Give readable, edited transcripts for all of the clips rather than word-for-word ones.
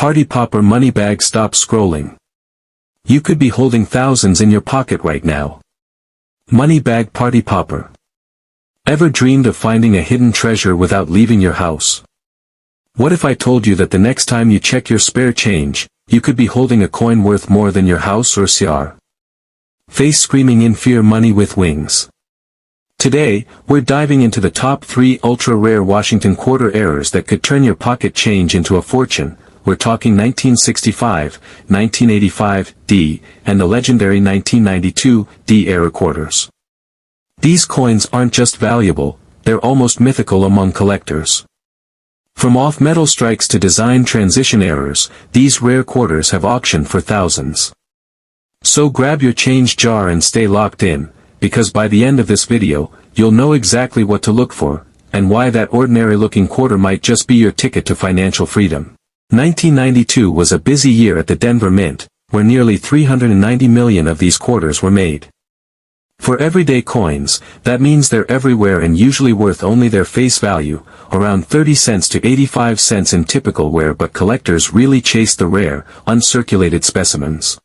Party popper money bag, stop scrolling. You could be holding thousands in your pocket right now. Money bag party popper. Ever dreamed of finding a hidden treasure without leaving your house? What if I told you that the next time you check your spare change, you could be holding a coin worth more than your house or car? Face screaming in fear, money with wings. Today, we're diving into the top 3 ultra-rare Washington quarter errors that could turn your pocket change into a fortune. We're talking 1965, 1985, D, and the legendary 1992, D error quarters. These coins aren't just valuable, they're almost mythical among collectors. From off-metal strikes to design transition errors, these rare quarters have auctioned for thousands. So grab your change jar and stay locked in, because by the end of this video, you'll know exactly what to look for, and why that ordinary-looking quarter might just be your ticket to financial freedom. 1992 was a busy year at the Denver Mint, where nearly 390 million of these quarters were made. For everyday coins, that means they're everywhere and usually worth only their face value, around 30 cents to 85 cents in typical wear, but collectors really chase the rare, uncirculated specimens.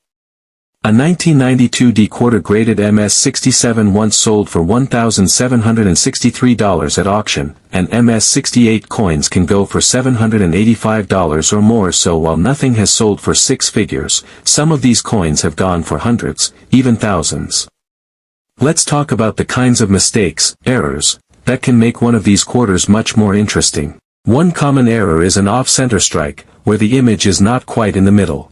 A 1992 D quarter graded MS-67 once sold for $1,763 at auction, and MS-68 coins can go for $785 or more. So while nothing has sold for 6 figures, some of these coins have gone for hundreds, even thousands. Let's talk about the kinds of mistakes, errors, that can make one of these quarters much more interesting. One common error is an off-center strike, where the image is not quite in the middle.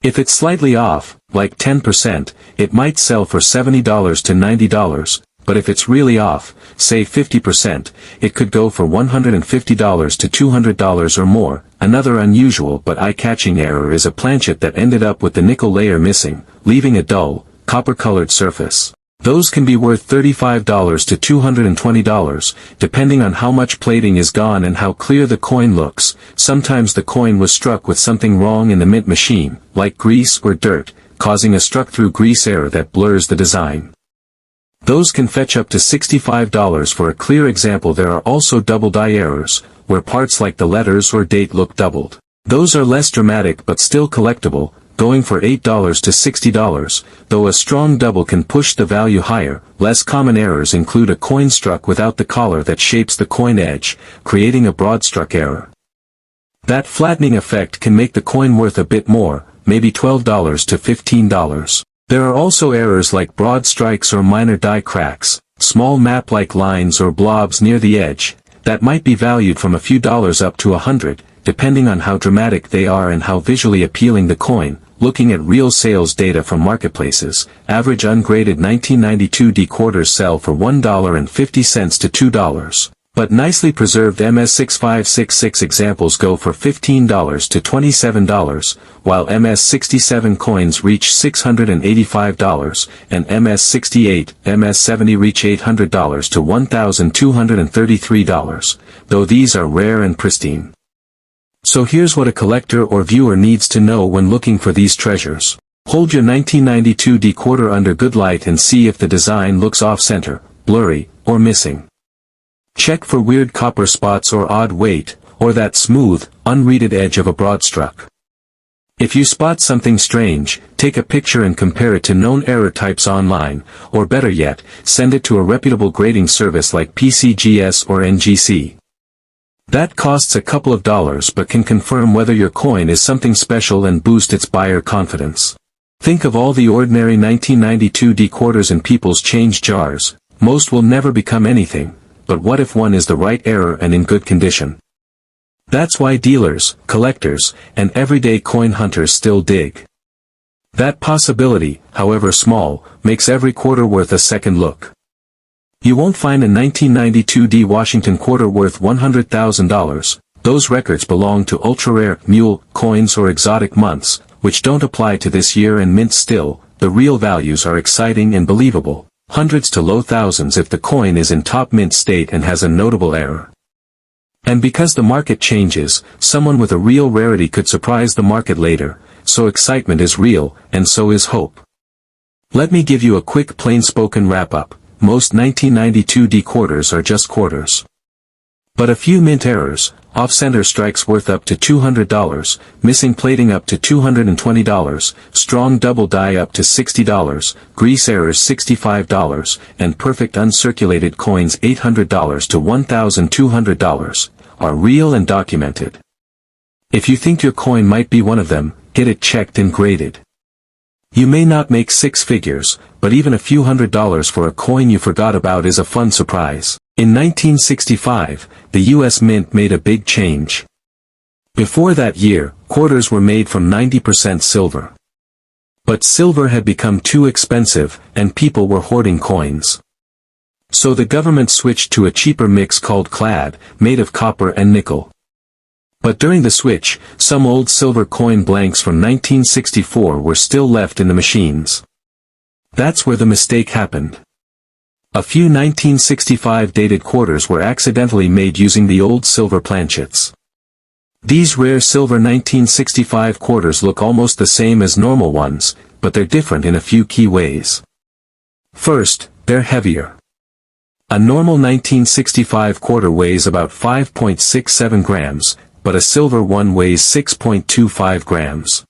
If it's slightly off, like 10%, it might sell for $70 to $90, but if it's really off, say 50%, it could go for $150 to $200 or more. Another unusual but eye-catching error is a planchet that ended up with the nickel layer missing, leaving a dull, copper-colored surface. Those can be worth $35 to $220, depending on how much plating is gone and how clear the coin looks. Sometimes the coin was struck with something wrong in the mint machine, like grease or dirt, causing a struck-through grease error that blurs the design. Those can fetch up to $65 for a clear example. There are also double die errors, where parts like the letters or date look doubled. Those are less dramatic but still collectible, going for $8 to $60, though a strong double can push the value higher. Less common errors include a coin struck without the collar that shapes the coin edge, creating a broad struck error. That flattening effect can make the coin worth a bit more, maybe $12 to $15. There are also errors like broad strikes or minor die cracks, small map-like lines or blobs near the edge, that might be valued from a few dollars up to $100, depending on how dramatic they are and how visually appealing the coin. Looking at real sales data from marketplaces, average ungraded 1992 D quarters sell for $1.50 to $2, but nicely preserved MS-6566 examples go for $15 to $27, while MS-67 coins reach $685, and MS-68, MS-70 reach $800 to $1,233, though these are rare and pristine. So here's what a collector or viewer needs to know when looking for these treasures. Hold your 1992 D quarter under good light and see if the design looks off-center, blurry, or missing. Check for weird copper spots or odd weight, or that smooth, unreaded edge of a broad struck. If you spot something strange, take a picture and compare it to known error types online, or better yet, send it to a reputable grading service like PCGS or NGC. That costs a couple of dollars but can confirm whether your coin is something special and boost its buyer confidence. Think of all the ordinary 1992 D quarters in people's change jars. Most will never become anything, but what if one is the right error and in good condition? That's why dealers, collectors, and everyday coin hunters still dig. That possibility, however small, makes every quarter worth a second look. You won't find a 1992 D Washington quarter worth $100,000, those records belong to ultra-rare, mule, coins or exotic months, which don't apply to this year and mint still. The real values are exciting and believable, hundreds to low thousands if the coin is in top mint state and has a notable error. And because the market changes, someone with a real rarity could surprise the market later, so excitement is real, and so is hope. Let me give you a quick plain-spoken wrap-up. Most 1992 D quarters are just quarters. But a few mint errors, off-center strikes worth up to $200, missing plating up to $220, strong double die up to $60, grease errors $65, and perfect uncirculated coins $800 to $1,200, are real and documented. If you think your coin might be one of them, get it checked and graded. You may not make six figures, but even a few $100s for a coin you forgot about is a fun surprise. In 1965, the U.S. Mint made a big change. Before that year, quarters were made from 90% silver. But silver had become too expensive, and people were hoarding coins. So the government switched to a cheaper mix called clad, made of copper and nickel. But during the switch, some old silver coin blanks from 1964 were still left in the machines. That's where the mistake happened. A few 1965 dated quarters were accidentally made using the old silver planchets. These rare silver 1965 quarters look almost the same as normal ones, but they're different in a few key ways. First, they're heavier. A normal 1965 quarter weighs about 5.67 grams, but a silver one weighs 6.25 grams.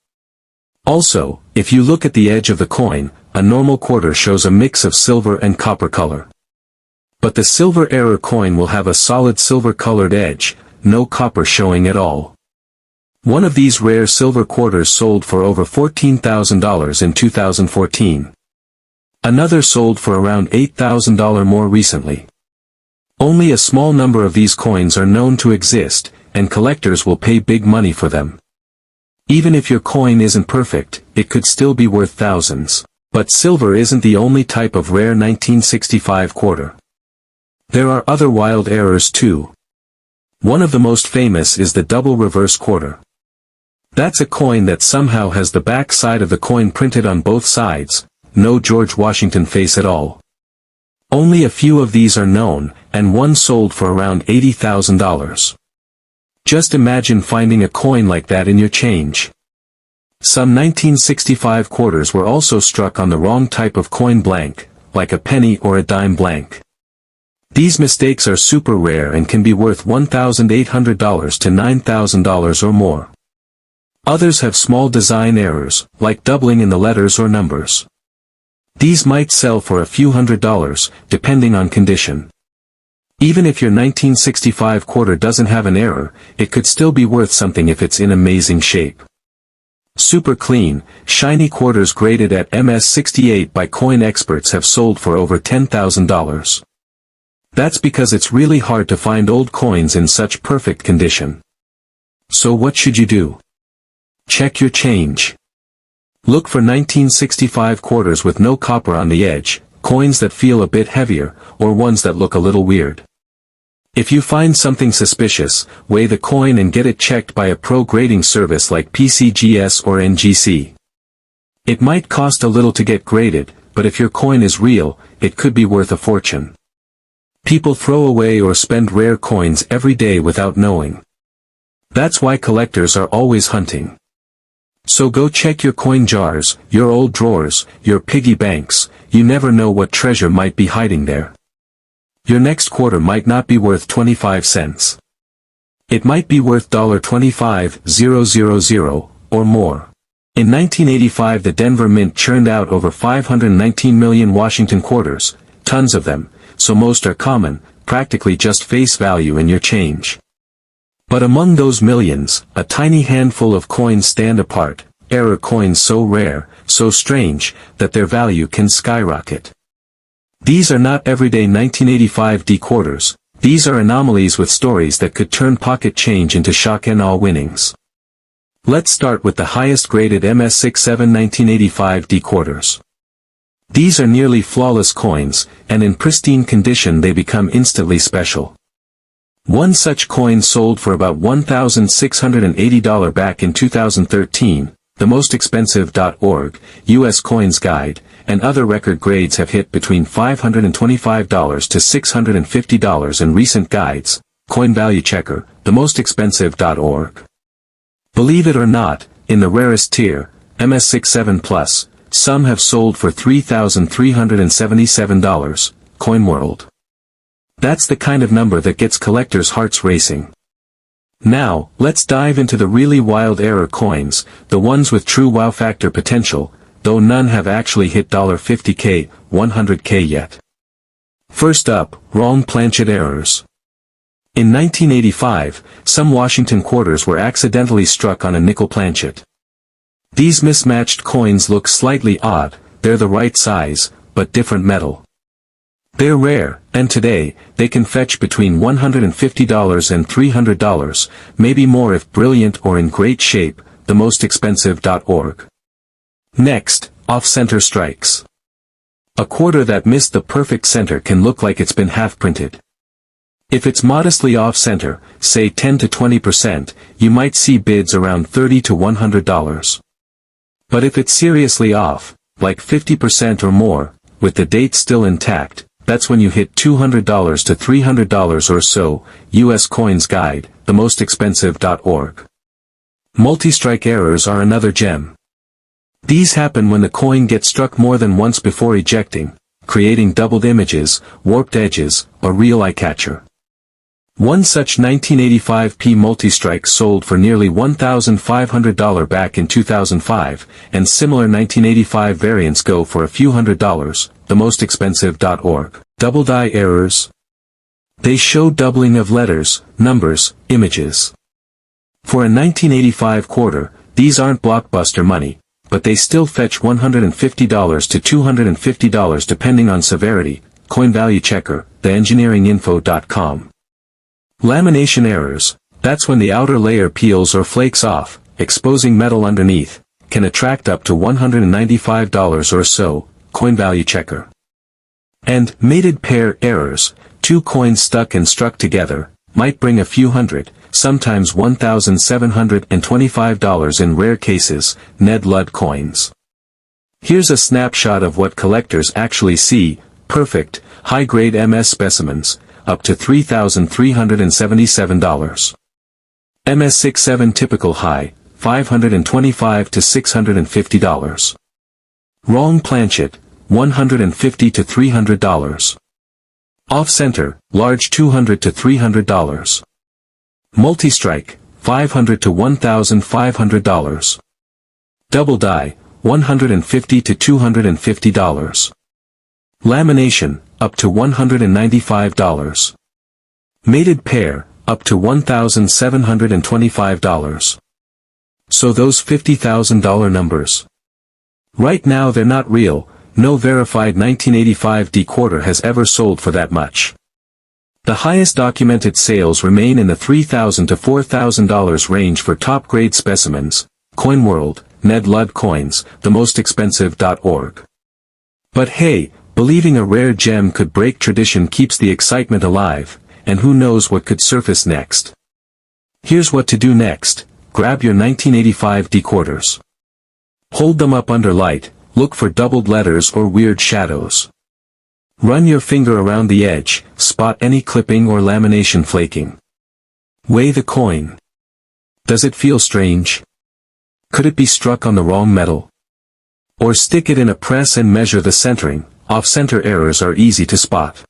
Also, if you look at the edge of the coin, a normal quarter shows a mix of silver and copper color. But the silver error coin will have a solid silver-colored edge, no copper showing at all. One of these rare silver quarters sold for over $14,000 in 2014. Another sold for around $8,000 more recently. Only a small number of these coins are known to exist, and collectors will pay big money for them. Even if your coin isn't perfect, it could still be worth thousands. But silver isn't the only type of rare 1965 quarter. There are other wild errors too. One of the most famous is the double reverse quarter. That's a coin that somehow has the back side of the coin printed on both sides, no George Washington face at all. Only a few of these are known, and one sold for around $80,000. Just imagine finding a coin like that in your change. Some 1965 quarters were also struck on the wrong type of coin blank, like a penny or a dime blank. These mistakes are super rare and can be worth $1,800 to $9,000 or more. Others have small design errors, like doubling in the letters or numbers. These might sell for a few $100s, depending on condition. Even if your 1965 quarter doesn't have an error, it could still be worth something if it's in amazing shape. Super clean, shiny quarters graded at MS-68 by coin experts have sold for over $10,000. That's because it's really hard to find old coins in such perfect condition. So what should you do? Check your change. Look for 1965 quarters with no copper on the edge, coins that feel a bit heavier, or ones that look a little weird. If you find something suspicious, weigh the coin and get it checked by a pro grading service like PCGS or NGC. It might cost a little to get graded, but if your coin is real, it could be worth a fortune. People throw away or spend rare coins every day without knowing. That's why collectors are always hunting. So go check your coin jars, your old drawers, your piggy banks. You never know what treasure might be hiding there. Your next quarter might not be worth 25 cents. It might be worth $25,000 or more. In 1985 the Denver Mint churned out over 519 million Washington quarters, tons of them, so most are common, practically just face value in your change. But among those millions, a tiny handful of coins stand apart, error coins so rare, so strange, that their value can skyrocket. These are not everyday 1985 D quarters, these are anomalies with stories that could turn pocket change into shock and awe winnings. Let's start with the highest graded MS-67 1985 D quarters. These are nearly flawless coins, and in pristine condition they become instantly special. One such coin sold for about $1,680 back in 2013, the most expensive.org, US Coins Guide, and other record grades have hit between $525 to $650 in recent guides, Coin Value Checker, the most expensive.org. Believe it or not, in the rarest tier, MS-67 Plus, some have sold for $3,377, CoinWorld. That's the kind of number that gets collectors' hearts racing. Now, let's dive into the really wild error coins, the ones with true wow factor potential, though none have actually hit $50K, $100K yet. First up, wrong planchet errors. In 1985, some Washington quarters were accidentally struck on a nickel planchet. These mismatched coins look slightly odd, they're the right size, but different metal. They're rare, and today, they can fetch between $150 and $300, maybe more if brilliant or in great shape, themostexpensive.org. Next, off-center strikes. A quarter that missed the perfect center can look like it's been half-printed. If it's modestly off-center, say 10 to 20%, you might see bids around $30 to $100. But if it's seriously off, like 50% or more, with the date still intact, that's when you hit $200 to $300 or so. US Coins Guide, themostexpensive.org. Multi-strike errors are another gem. These happen when the coin gets struck more than once before ejecting, creating doubled images, warped edges, or real eye-catcher. One such 1985p multi-strike sold for nearly $1,500 back in 2005, and similar 1985 variants go for a few $100s, themostexpensive.org. Double-die errors. They show doubling of letters, numbers, images. For a 1985 quarter, these aren't blockbuster money, but they still fetch $150 to $250 depending on severity. Coin Value Checker, theengineeringinfo.com. Lamination errors, that's when the outer layer peels or flakes off, exposing metal underneath, can attract up to $195 or so, Coin Value Checker. And mated pair errors, two coins stuck and struck together, might bring a few hundred, sometimes $1,725 in rare cases, Ned Ludd coins. Here's a snapshot of what collectors actually see: perfect, high-grade MS specimens, up to $3,377. MS67 typical high, $525 to $650. Wrong planchet, $150 to $300. Off-center, large $200 to $300. Multi-strike, $500 to $1,500. Double die, $150 to $250. Lamination, up to $195. Mated pair, up to $1,725. So those $50,000 numbers. Right now they're not real, no verified 1985 D quarter has ever sold for that much. The highest documented sales remain in the $3,000 to $4,000 range for top-grade specimens. CoinWorld, Ned Ludd Coins, themostexpensive.org. But hey, believing a rare gem could break tradition keeps the excitement alive, and who knows what could surface next. Here's what to do next: grab your 1985 D quarters. Hold them up under light, look for doubled letters or weird shadows. Run your finger around the edge, spot any clipping or lamination flaking. Weigh the coin. Does it feel strange? Could it be struck on the wrong metal? Or stick it in a press and measure the centering. Off-center errors are easy to spot.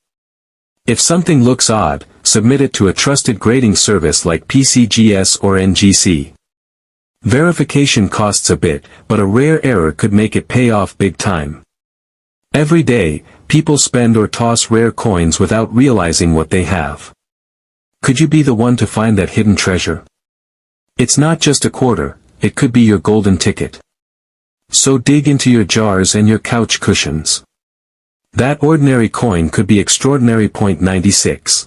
If something looks odd, submit it to a trusted grading service like PCGS or NGC. Verification costs a bit, but a rare error could make it pay off big time. Every day, people spend or toss rare coins without realizing what they have. Could you be the one to find that hidden treasure? It's not just a quarter, it could be your golden ticket. So dig into your jars and your couch cushions. That ordinary coin could be extraordinary. 96.